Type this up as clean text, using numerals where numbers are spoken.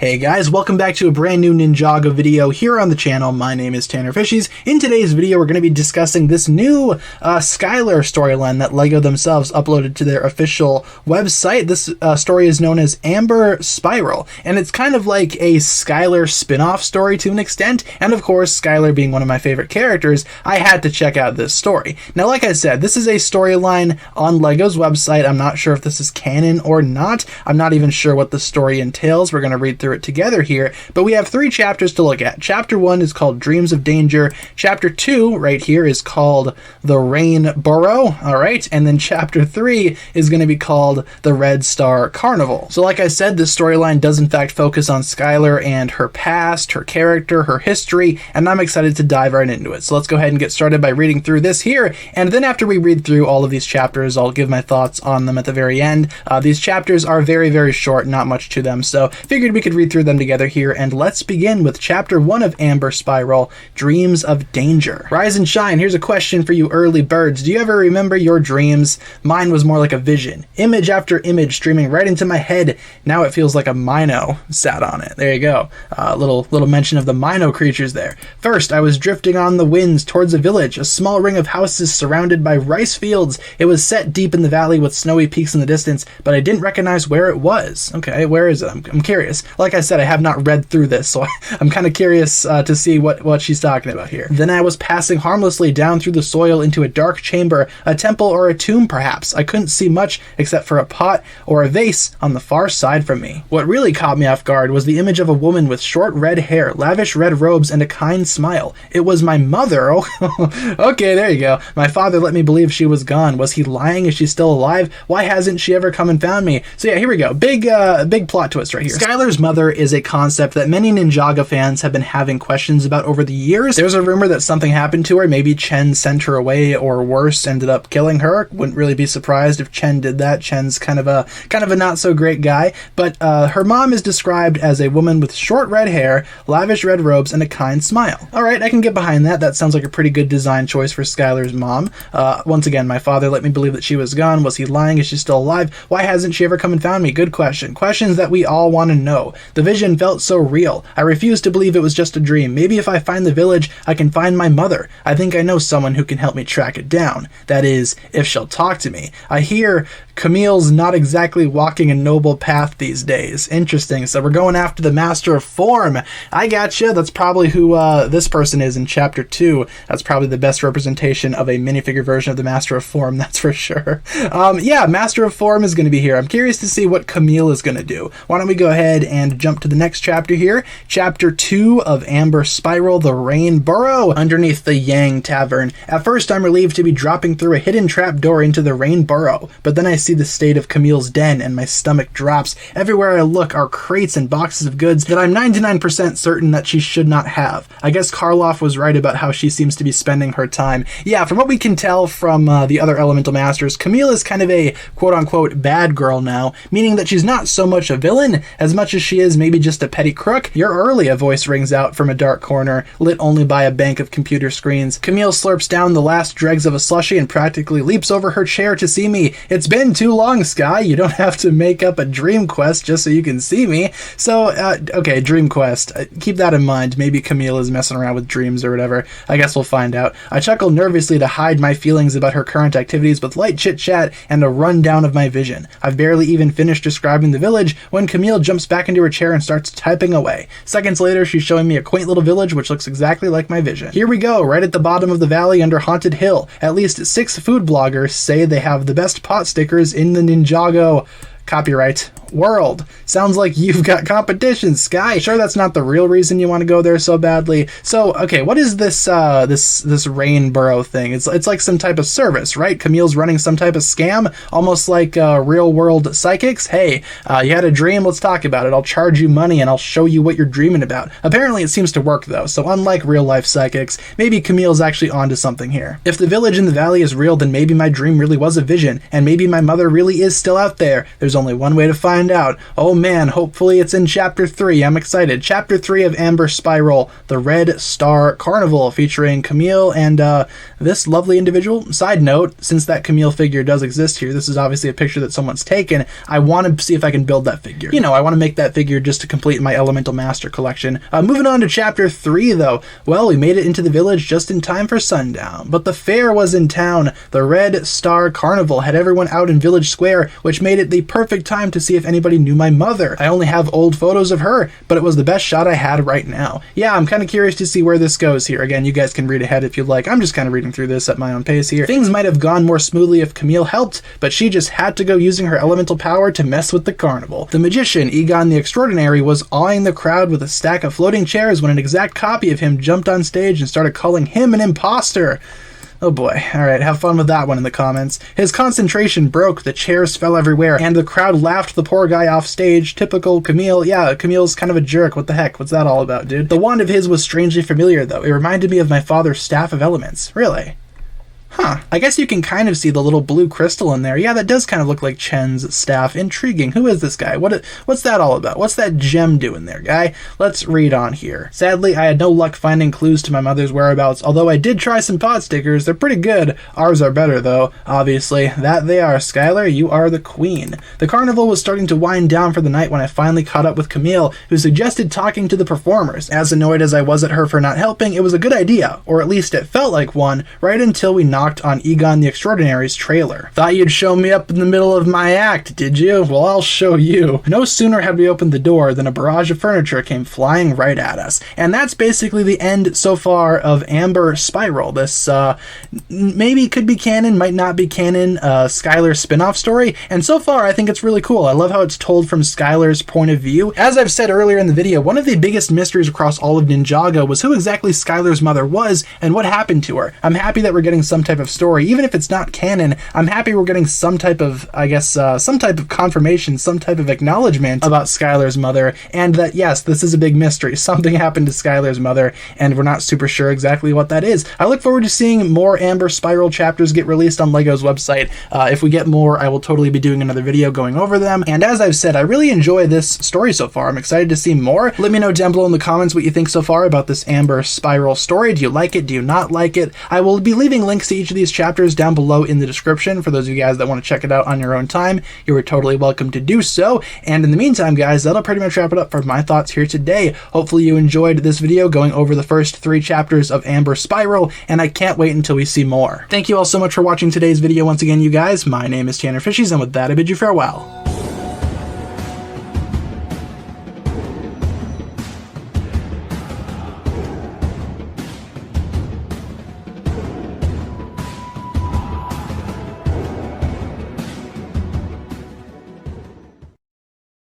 Hey guys, welcome back to a brand new Ninjago video here on the channel. My name is TannerFishies. In today's video, we're going to be discussing this new Skylor storyline that LEGO themselves uploaded to their official website. This story is known as Amber Spiral, and it's kind of like a Skylor spin-off story to an extent. And of course, Skylor being one of my favorite characters, I had to check out this story. Now, like I said, this is a storyline on LEGO's website. I'm not sure if this is canon or not. I'm not even sure what the story entails. We're going to read through it together here, but we have 3 chapters to look at. Chapter 1 is called Dreams of Danger. Chapter 2 right here is called The Rain Burrow, all right, and then chapter 3 is going to be called The Red Star Carnival. So like I said, this storyline does in fact focus on Skylor and her past, her character, her history, and I'm excited to dive right into it. So let's go ahead and get started by reading through this here, and then after we read through all of these chapters, I'll give my thoughts on them at the very end. These chapters are very, very short, not much to them, so figured we could read through them together here, and let's begin with chapter 1 of Amber Spiral, Dreams of Danger. Rise and shine. Here's a question for you early birds. Do you ever remember your dreams? Mine was more like a vision. Image after image streaming right into my head. Now it feels like a Mino sat on it. There you go. Little mention of the Mino creatures there. First, I was drifting on the winds towards a village, a small ring of houses surrounded by rice fields. It was set deep in the valley with snowy peaks in the distance, but I didn't recognize where it was. Okay, where is it? I'm curious. Like I said, I have not read through this, so I'm kind of curious to see what she's talking about here. Then I was passing harmlessly down through the soil into a dark chamber, a temple or a tomb perhaps. I couldn't see much except for a pot or a vase on the far side from me. What really caught me off guard was the image of a woman with short red hair, lavish red robes, and a kind smile. It was my mother. Oh, okay, there you go. My father let me believe she was gone. Was he lying? Is she still alive? Why hasn't she ever come and found me? So yeah, here we go. Big plot twist right here. Skylor's mother is a concept that many Ninjago fans have been having questions about over the years. There's a rumor that something happened to her. Maybe Chen sent her away, or worse, ended up killing her. Wouldn't really be surprised if Chen did that. Chen's kind of a not so great guy. But her mom is described as a woman with short red hair, lavish red robes, and a kind smile. All right, I can get behind that. That sounds like a pretty good design choice for Skylor's mom. Once again, my father let me believe that she was gone. Was he lying? Is she still alive? Why hasn't she ever come and found me? Good question. Questions that we all want to know. The vision felt so real. I refuse to believe it was just a dream. Maybe if I find the village, I can find my mother. I think I know someone who can help me track it down. That is, if she'll talk to me. I hear Camille's not exactly walking a noble path these days. Interesting. So we're going after the Master of Form. I gotcha. That's probably who this person is in chapter 2. That's probably the best representation of a minifigure version of the Master of Form, that's for sure. Yeah, Master of Form is going to be here. I'm curious to see what Camille is going to do. Why don't we go ahead and jump to the next chapter here. Chapter 2 of Amber Spiral, The Rain Burrow, underneath the Yang Tavern. At first, I'm relieved to be dropping through a hidden trapdoor into the Rain Burrow, but then I see the state of Camille's den and my stomach drops. Everywhere I look are crates and boxes of goods that I'm 99% certain that she should not have. I guess Karloff was right about how she seems to be spending her time. Yeah, from what we can tell from the other Elemental Masters, Camille is kind of a quote-unquote bad girl now, meaning that she's not so much a villain as much as she is maybe just a petty crook. You're early, a voice rings out from a dark corner, lit only by a bank of computer screens. Camille slurps down the last dregs of a slushie and practically leaps over her chair to see me. It's been too long, Sky. You don't have to make up a dream quest just so you can see me. So, okay, dream quest. Keep that in mind. Maybe Camille is messing around with dreams or whatever. I guess we'll find out. I chuckle nervously to hide my feelings about her current activities with light chit-chat and a rundown of my vision. I've barely even finished describing the village when Camille jumps back into her chair and starts typing away. Seconds later, she's showing me a quaint little village which looks exactly like my vision. Here we go, right at the bottom of the valley under Haunted Hill. At least 6 food bloggers say they have the best pot stickers in the Ninjago copyright world. Sounds like you've got competition, Sky. Sure, that's not the real reason you want to go there so badly. So, okay, what is this this Rain Burrow thing? It's like some type of service, right? Camille's running some type of scam, almost like real world psychics. Hey, you had a dream, let's talk about it. I'll charge you money and I'll show you what you're dreaming about. Apparently it seems to work though, so unlike real life psychics, maybe Camille's actually onto something here. If the village in the valley is real, then maybe my dream really was a vision, and maybe my mother really is still out there. There's only one way to find out. Oh man, hopefully it's in Chapter 3. I'm excited. Chapter 3 of Amber Spiral, The Red Star Carnival, featuring Camille and this lovely individual. Side note, since that Camille figure does exist here, this is obviously a picture that someone's taken. I want to see if I can build that figure. You know, I want to make that figure just to complete my Elemental Master collection. Moving on to Chapter 3, though. Well, we made it into the village just in time for sundown, but the fair was in town. The Red Star Carnival had everyone out in Village Square, which made it the perfect time to see if anybody knew my mother. I only have old photos of her, but it was the best shot I had right now. Yeah, I'm kind of curious to see where this goes here. Again, you guys can read ahead if you'd like. I'm just kind of reading through this at my own pace here. Things might have gone more smoothly if Camille helped, but she just had to go using her elemental power to mess with the carnival. The magician, Egon the Extraordinary, was awing the crowd with a stack of floating chairs when an exact copy of him jumped on stage and started calling him an imposter. Oh boy. Alright, have fun with that one in the comments. His concentration broke, the chairs fell everywhere, and the crowd laughed the poor guy off stage. Typical Camille. Yeah, Camille's kind of a jerk. What the heck? What's that all about, dude? The wand of his was strangely familiar, though. It reminded me of my father's Staff of Elements. Really? Huh. I guess you can kind of see the little blue crystal in there. Yeah, that does kind of look like Chen's staff. Intriguing. Who is this guy? What's that all about? What's that gem doing there, guy? Let's read on here. Sadly, I had no luck finding clues to my mother's whereabouts, although I did try some pot stickers. They're pretty good. Ours are better, though. Obviously. That they are. Skylor, you are the queen. The carnival was starting to wind down for the night when I finally caught up with Camille, who suggested talking to the performers. As annoyed as I was at her for not helping, it was a good idea, or at least it felt like one, right until we knocked on Egon the Extraordinary's trailer. Thought you'd show me up in the middle of my act, did you? Well, I'll show you. No sooner had we opened the door than a barrage of furniture came flying right at us. And that's basically the end so far of Amber Spiral. This maybe could be canon, might not be canon, Skylor spin-off story. And so far, I think it's really cool. I love how it's told from Skylor's point of view. As I've said earlier in the video, one of the biggest mysteries across all of Ninjago was who exactly Skylor's mother was and what happened to her. I'm happy that we're getting some type of story. Even if it's not canon, I'm happy we're getting some type of, I guess, some type of confirmation, some type of acknowledgement about Skylor's mother, and that, yes, this is a big mystery. Something happened to Skylor's mother, and we're not super sure exactly what that is. I look forward to seeing more Amber Spiral chapters get released on LEGO's website. If we get more, I will totally be doing another video going over them, and as I've said, I really enjoy this story so far. I'm excited to see more. Let me know down below in the comments what you think so far about this Amber Spiral story. Do you like it? Do you not like it? I will be leaving links to each of these chapters down below in the description for those of you guys that want to check it out on your own time. You are totally welcome to do so. And in the meantime, guys, that'll pretty much wrap it up for my thoughts here today. Hopefully you enjoyed this video going over the first 3 chapters of Amber Spiral, and I can't wait until we see more. Thank you all so much for watching today's video once again, you guys. My name is TannerFishies, and with that, I bid you farewell.